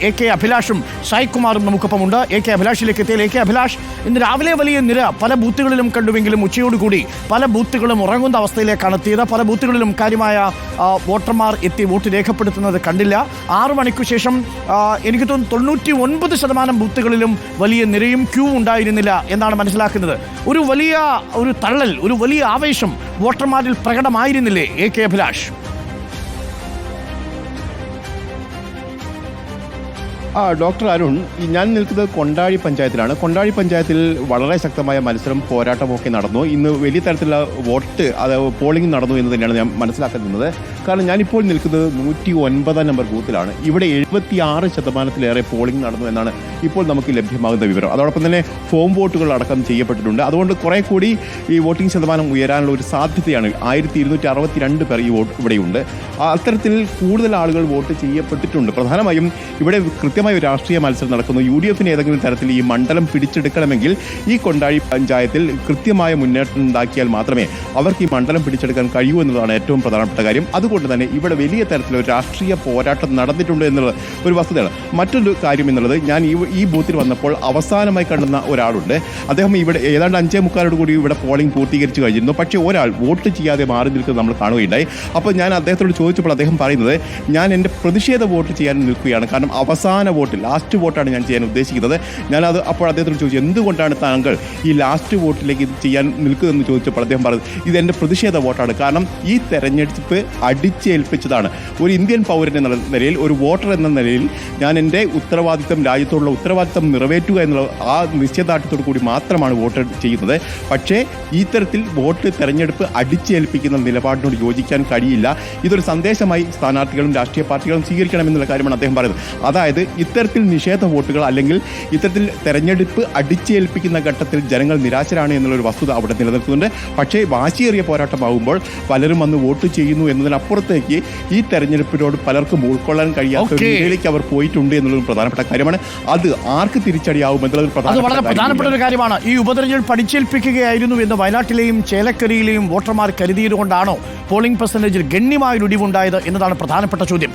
AK അഭിലാഷും സായികുമാറും നമുക്കൊപ്പമുണ്ട്. AK അഭിലാഷിലേക്ക് എത്തിയാൽ AK Abhilash, ഇന്ന് രാവിലെ വലിയ നിര പല ബൂത്തുകളിലും കണ്ടുവെങ്കിലും ഉച്ചയോടുകൂടി പല ബൂത്തുകളും ഉറങ്ങുന്ന അവസ്ഥയിലേക്കാണ് എത്തിയത്. പല ബൂത്തുകളിലും കാര്യമായ വോട്ടർമാർ എത്തി വോട്ട് രേഖപ്പെടുത്തുന്നത് കണ്ടില്ല. 6 മണിക്കു ശേഷം എനിക്ക് തോന്നുന്നു 99% ബൂത്തുകളിലും വലിയ നിരയും ക്യൂ ഉണ്ടായിരുന്നില്ല എന്നാണ് മനസ്സിലാക്കുന്നത്. ഒരു വലിയ തള്ളൽ, ഒരു വലിയ ആവേശം വോട്ടർമാരിൽ പ്രകടമായിരുന്നില്ലേ AK അഭിലാഷ്? ഡോക്ടർ അരുൺ, ഞാൻ നിൽക്കുന്നത് കൊണ്ടാഴി പഞ്ചായത്തിലാണ്. കൊണ്ടാഴി പഞ്ചായത്തിൽ വളരെ ശക്തമായ മത്സരം പോരാട്ടമൊക്കെ നടന്നു. ഇന്ന് വലിയ തരത്തിലുള്ള പോളിംഗ് നടന്നു എന്ന് തന്നെയാണ് ഞാൻ മനസ്സിലാക്കുന്നത്. കാരണം ഞാനിപ്പോൾ നിൽക്കുന്നത് 109 നമ്പർ ബൂത്തിലാണ്. ഇവിടെ 76% പോളിംഗ് നടന്നു എന്നാണ് ഇപ്പോൾ നമുക്ക് ലഭ്യമാകുന്ന വിവരം. അതോടൊപ്പം തന്നെ ഫോം വോട്ടുകൾ അടക്കം ചെയ്യപ്പെട്ടിട്ടുണ്ട്. അതുകൊണ്ട് കുറെ കൂടി ഈ വോട്ടിംഗ് ശതമാനം ഉയരാനുള്ള ഒരു സാധ്യതയാണ്. 1262 പേർ ഇവിടെയുണ്ട്. അത്തരത്തിൽ കൂടുതൽ ആളുകൾ വോട്ട് ചെയ്യപ്പെട്ടിട്ടുണ്ട്. പ്രധാനമായും ഇവിടെ കൃത്യമായ ഒരു രാഷ്ട്രീയ മത്സരം നടക്കുന്നു. UDF ഏതെങ്കിലും തരത്തിൽ ഈ മണ്ഡലം പിടിച്ചെടുക്കണമെങ്കിൽ ഈ കൊണ്ടാഴി പഞ്ചായത്തിൽ കൃത്യമായ മുന്നേറ്റം ഉണ്ടാക്കിയാൽ മാത്രമേ അവർക്ക് ഈ മണ്ഡലം പിടിച്ചെടുക്കാൻ കഴിയൂ എന്നുള്ളതാണ് ഏറ്റവും പ്രധാനപ്പെട്ട കാര്യം. അതുകൊണ്ട് തന്നെ ഇവിടെ വലിയ തരത്തിലൊരു രാഷ്ട്രീയ പോരാട്ടം നടന്നിട്ടുണ്ട് എന്നുള്ളത് ഒരു വസ്തുതയാണ്. മറ്റൊരു കാര്യം എന്നുള്ളത്, ഞാൻ ഈ ബൂത്തിൽ വന്നപ്പോൾ അവസാനമായി കണ്ടുന്ന ഒരാളുണ്ട്. അദ്ദേഹം ഇവിടെ ഏതാണ്ട് 5:45 കൂടി ഇവിടെ പോളിംഗ് പൂർത്തീകരിച്ചു കഴിഞ്ഞിരുന്നു. പക്ഷേ ഒരാൾ വോട്ട് ചെയ്യാതെ മാറി നിൽക്കുന്നത് നമ്മൾ കാണുകയുണ്ടായി. അപ്പോൾ ഞാൻ അദ്ദേഹത്തോട് ചോദിച്ചപ്പോൾ അദ്ദേഹം പറയുന്നത്, ഞാൻ എൻ്റെ പ്രതിഷേധ വോട്ട് ചെയ്യാൻ നിൽക്കുകയാണ്. കാരണം അവസാന വോട്ട്, ലാസ്റ്റ് വോട്ടാണ് ഞാൻ ചെയ്യാൻ ഉദ്ദേശിക്കുന്നത്. അപ്പോൾ അദ്ദേഹത്തോട് ചോദിച്ചു, എന്തുകൊണ്ടാണ് താങ്കൾ ഈ ലാസ്റ്റ് വോട്ടിലേക്ക് ഇത് ചെയ്യാൻ നിൽക്കുന്നതെന്ന് ചോദിച്ചപ്പോൾ അദ്ദേഹം പറഞ്ഞു, ഇതെൻ്റെ പ്രതിഷേധ വോട്ടാണ്. കാരണം ഈ തെരഞ്ഞെടുപ്പ് അടിച്ചേൽപ്പിച്ചതാണ്. ഒരു ഇന്ത്യൻ പൗരൻ എന്ന നിലയിൽ, ഒരു വോട്ടർ എന്ന നിലയിൽ ഞാൻ എൻ്റെ ഉത്തരവാദിത്തം, രാജ്യത്തോടുള്ള ഉത്തരവാദിത്തം നിറവേറ്റുക എന്നുള്ള ആ നിശ്ചയദാർഢ്യത്തോടു കൂടി മാത്രമാണ് വോട്ട് ചെയ്യുന്നത്. പക്ഷേ ഇത്തരത്തിൽ വോട്ട് തെരഞ്ഞെടുപ്പ് അടിച്ചേൽപ്പിക്കുന്ന നിലപാടിനോട് യോജിക്കാൻ കഴിയില്ല. ഇതൊരു സന്ദേശമായി സ്ഥാനാർത്ഥികളും രാഷ്ട്രീയ പാർട്ടികളും സ്വീകരിക്കണമെന്നുള്ള കാര്യമാണ് അദ്ദേഹം പറയുന്നത്. അതായത് ഇത്തരത്തിൽ നിഷേധ വോട്ടുകൾ അല്ലെങ്കിൽ ഇത്തരത്തിൽ തെരഞ്ഞെടുപ്പ് അടിച്ചേൽപ്പിക്കുന്ന ഘട്ടത്തിൽ ജനങ്ങൾ നിരാശരാണ് എന്നുള്ളൊരു വസ്തുത അവിടെ നിലനിൽക്കുന്നുണ്ട്. പക്ഷേ വാശിയേറിയ പോരാട്ടമാകുമ്പോൾ പലരും വന്ന് വോട്ട് ചെയ്യുന്നു എന്നതിനപ്പുറത്തേക്ക് ഈ തെരഞ്ഞെടുപ്പിനോട് പലർക്കും ഉൾക്കൊള്ളാൻ കഴിയാത്ത നിലയിലേക്ക് അവർ പോയിട്ടുണ്ട് എന്നുള്ളൊരു പ്രധാനപ്പെട്ട കാര്യമാണ്. അത് ആർക്ക് തിരിച്ചടിയാവും എന്നുള്ളത് പ്രധാനപ്പെട്ട ഒരു കാര്യമാണ്. ഈ ഉപതെരഞ്ഞെടുപ്പ് അടിച്ചേൽപ്പിക്കുകയായിരുന്നു എന്ന് വയനാട്ടിലെയും ചേലക്കരയിലെയും വോട്ടർമാർ കരുതിയതുകൊണ്ടാണോ പോളിംഗ് പെർസെന്റേജിൽ ഗണ്യമായ ഒടിവുണ്ടായത് എന്നതാണ് പ്രധാനപ്പെട്ട ചോദ്യം.